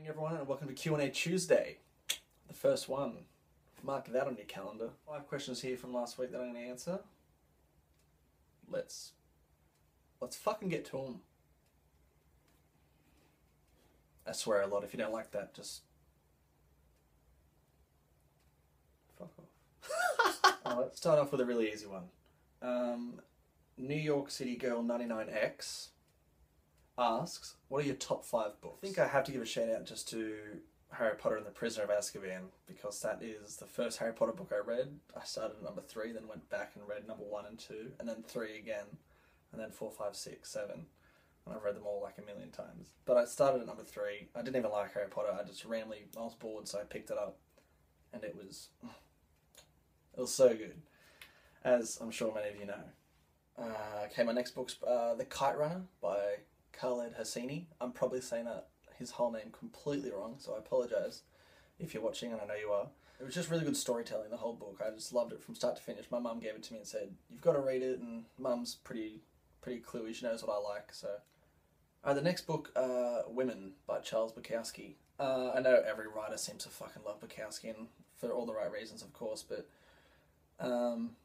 Morning everyone and welcome to Q&A Tuesday. The first one. Mark that on your calendar. 5 questions here from last week that I'm going to answer. Let's fucking get to them. I swear a lot. If you don't like that, just fuck off. Let's start off with a really easy one. New York City Girl 99X asks, what are your top 5 books? I think I have to give a shout out just to Harry Potter and the Prisoner of Azkaban, because that is the first Harry Potter book I read. I started at number 3, then went back and read number 1 and 2, and then 3 again, and then 4, 5, 6, 7. And I've read them all like a million times. But I started at number 3. I didn't even like Harry Potter. I was bored, so I picked it up. And it was so good, as I'm sure many of you know. Okay, my next book's The Kite Runner by Khaled Hosseini. I'm probably saying his whole name completely wrong, so I apologise if you're watching, and I know you are. It was just really good storytelling, the whole book. I just loved it from start to finish. My mum gave it to me and said, you've got to read it, and mum's pretty cluey. She knows what I like, so. The next book, Women by Charles Bukowski. I know every writer seems to fucking love Bukowski, and for all the right reasons, of course, but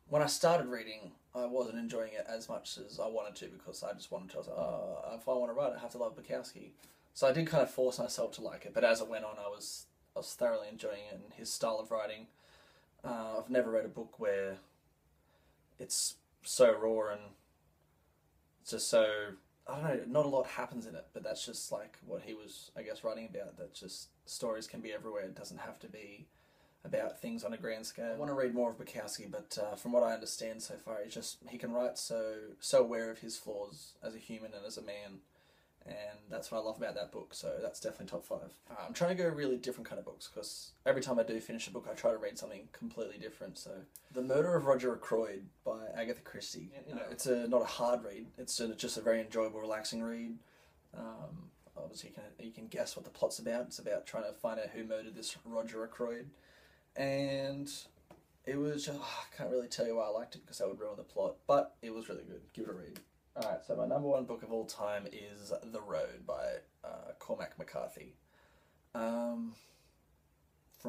when I started reading, I wasn't enjoying it as much as I wanted to, because I just wanted to, if I want to write, I have to love Bukowski. So I did kind of force myself to like it, but as it went on, I was thoroughly enjoying it and his style of writing. I've never read a book where it's so raw and it's just so, I don't know, not a lot happens in it, but that's just like what he was, I guess, writing about, that just stories can be everywhere. It doesn't have to be about things on a grand scale. I want to read more of Bukowski, but from what I understand so far, he can write so aware of his flaws as a human and as a man, and that's what I love about that book, so that's definitely top 5. I'm trying to go really different kind of books, because every time I do finish a book, I try to read something completely different. So The Murder of Roger Ackroyd by Agatha Christie. You know, it's not a hard read, it's just a very enjoyable, relaxing read. Obviously you can guess what the plot's about. It's about trying to find out who murdered this Roger Ackroyd. And it was just, I can't really tell you why I liked it, because that would ruin the plot, but it was really good. Give it a read. Alright, so my number 1 book of all time is The Road by Cormac McCarthy. From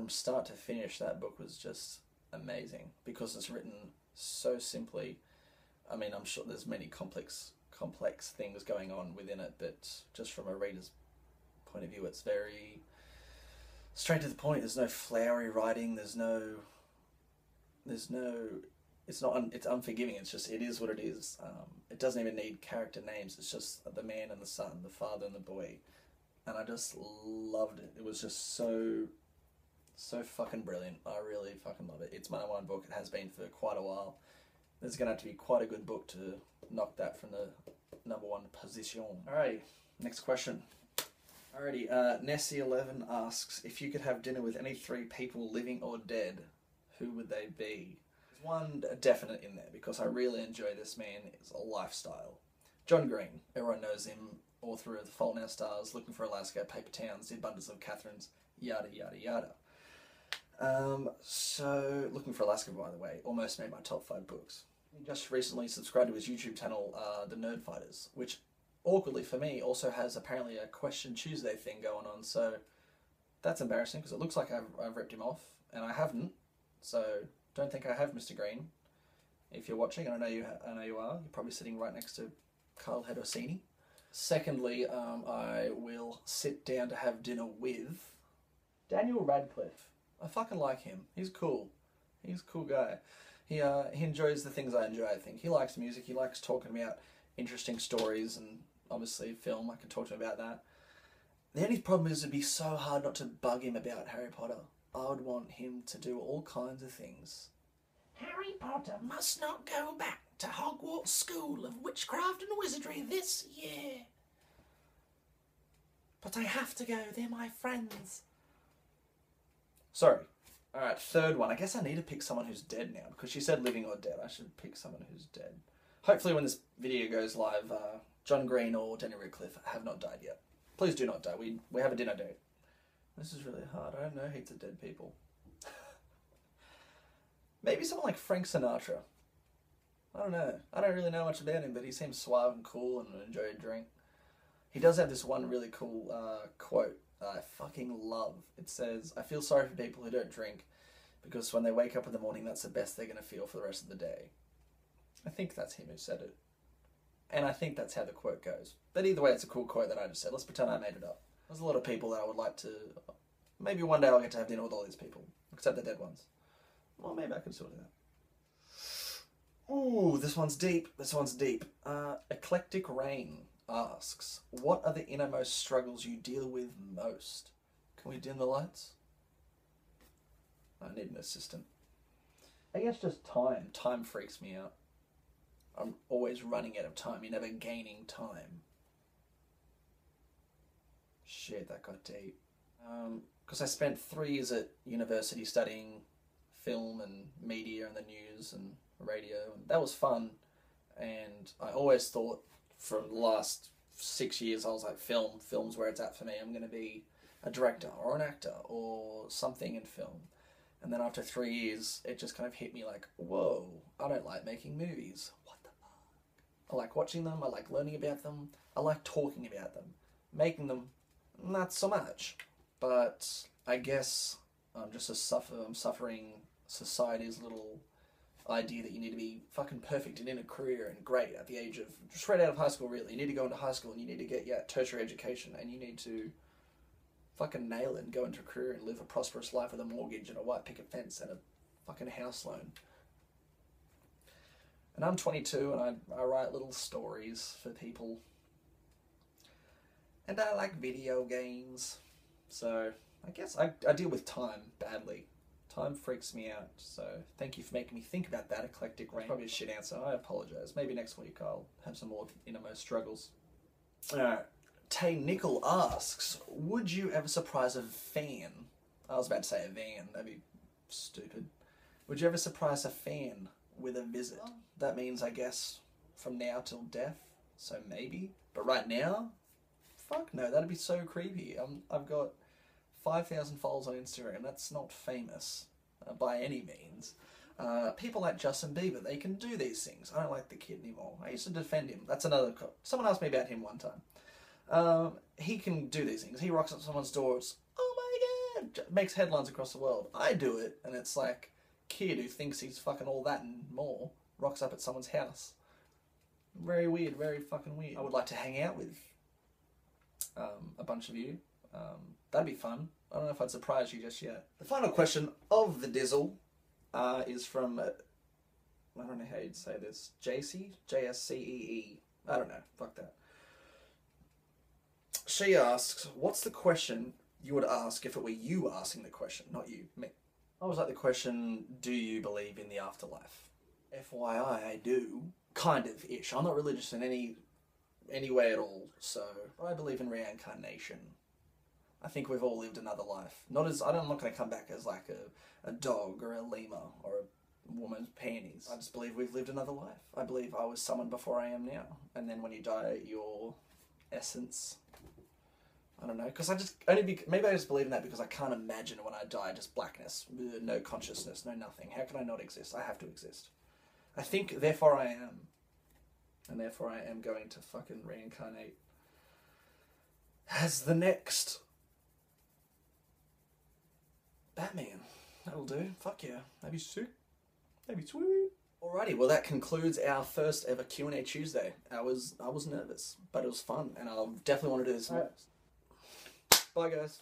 start to finish, that book was just amazing, because it's written so simply. I mean, I'm sure there's many complex things going on within it, but just from a reader's point of view, it's very straight to the point. There's no flowery writing. It's unforgiving. It's just, it is what it is. It doesn't even need character names. It's just the man and the son, the father and the boy. And I just loved it. It was just so fucking brilliant. I really fucking love it. It's my number 1 book. It has been for quite a while. There's going to have to be quite a good book to knock that from the number 1 position. Alrighty, next question. Alrighty, Nessie11 asks, if you could have dinner with any 3 people, living or dead, who would they be? There's one definite in there, because I really enjoy this man. It's a lifestyle. John Green. Everyone knows him all through The Fault in Our Stars, Looking for Alaska, Paper Towns, The Abundance of Catherines, yada yada yada. So, Looking for Alaska, by the way, almost made my top 5 books. He just recently subscribed to his YouTube channel, The Nerd Fighters, which awkwardly for me also has apparently a Question Tuesday thing going on, so that's embarrassing, because it looks like I've ripped him off, and I haven't, so don't think I have, Mr. Green. If you're watching, and I know you are, you're probably sitting right next to Carl Hedosini. Secondly, I will sit down to have dinner with Daniel Radcliffe. I fucking like him. He's cool. He's a cool guy. He enjoys the things I enjoy, I think. He likes music. He likes talking about interesting stories and obviously film. I can talk to him about that. The only problem is it'd be so hard not to bug him about Harry Potter. I would want him to do all kinds of things. Harry Potter must not go back to Hogwarts School of Witchcraft and Wizardry this year. But I have to go, they're my friends. Sorry. Alright, third one. I guess I need to pick someone who's dead now, because she said living or dead. I should pick someone who's dead. Hopefully when this video goes live, John Green or Daniel Radcliffe have not died yet. Please do not die. We have a dinner date. This is really hard. I don't know heaps of dead people. Maybe someone like Frank Sinatra. I don't know. I don't really know much about him, but he seems suave and cool and enjoy a drink. He does have this one really cool quote. I fucking love. It says, I feel sorry for people who don't drink because when they wake up in the morning, that's the best they're going to feel for the rest of the day. I think that's him who said it. And I think that's how the quote goes. But either way, it's a cool quote that I just said. Let's pretend I made it up. There's a lot of people that I would like to... Maybe one day I'll get to have dinner with all these people. Except the dead ones. Well, maybe I can still do that. Ooh, this one's deep. This one's deep. Eclectic Rain asks, what are the innermost struggles you deal with most? Can we dim the lights? I need an assistant. I guess just time. Time freaks me out. I'm always running out of time. You're never gaining time. Shit, that got deep. Because I spent 3 years at university studying film and media and the news and radio, and that was fun. And I always thought from the last 6 years, I was like, film's where it's at for me. I'm going to be a director or an actor or something in film. And then after 3 years, it just kind of hit me like, whoa, I don't like making movies. What the fuck? I like watching them. I like learning about them. I like talking about them. Making them, not so much. But I guess I'm just I'm suffering society's little idea that you need to be fucking perfect and in a career and great at the age of, straight out of high school really. You need to go into high school and you need to get tertiary education and you need to fucking nail it and go into a career and live a prosperous life with a mortgage and a white picket fence and a fucking house loan. And I'm 22 and I write little stories for people. And I like video games. So I guess I deal with time badly. Time freaks me out. So thank you for making me think about that, Eclectic Rain. Probably a shit answer. I apologise. Maybe next week I'll have some more innermost struggles. Alright. Tay Nickel asks, would you ever surprise a fan? I was about to say a van. That'd be stupid. Would you ever surprise a fan with a visit? That means, I guess, from now till death. So maybe. But right now, fuck no. That'd be so creepy. I've got 5,000 followers on Instagram. That's not famous by any means. People like Justin Bieber, they can do these things. I don't like the kid anymore. I used to defend him. That's another... Someone asked me about him one time. He can do these things. He rocks up someone's doors. Oh my god! Makes headlines across the world. I do it, and it's like kid who thinks he's fucking all that and more rocks up at someone's house. Very weird. Very fucking weird. I would like to hang out with a bunch of you. That'd be fun. I don't know if I'd surprise you just yet. The final question of the Dizzle is from, I don't know how you'd say this, JC? J-S-C-E-E. I don't know. Fuck that. She asks, what's the question you would ask if it were you asking the question, not you, me? I was like the question, do you believe in the afterlife? FYI, I do. Kind of ish. I'm not religious in any way at all, so I believe in reincarnation. I think we've all lived another life. I'm not going to come back as like a dog or a lemur or a woman's panties. I just believe we've lived another life. I believe I was someone before I am now. And then when you die, your essence... I don't know, because maybe I just believe in that because I can't imagine when I die just blackness, no consciousness, no nothing. How can I not exist? I have to exist. I think, therefore I am. And therefore I am going to fucking reincarnate as the next Batman. That'll do. Fuck yeah. That'd be sick. That'd be sweet. Alrighty, well that concludes our first ever Q&A Tuesday. I was nervous, but it was fun, and I'll definitely want to do this next. Bye guys.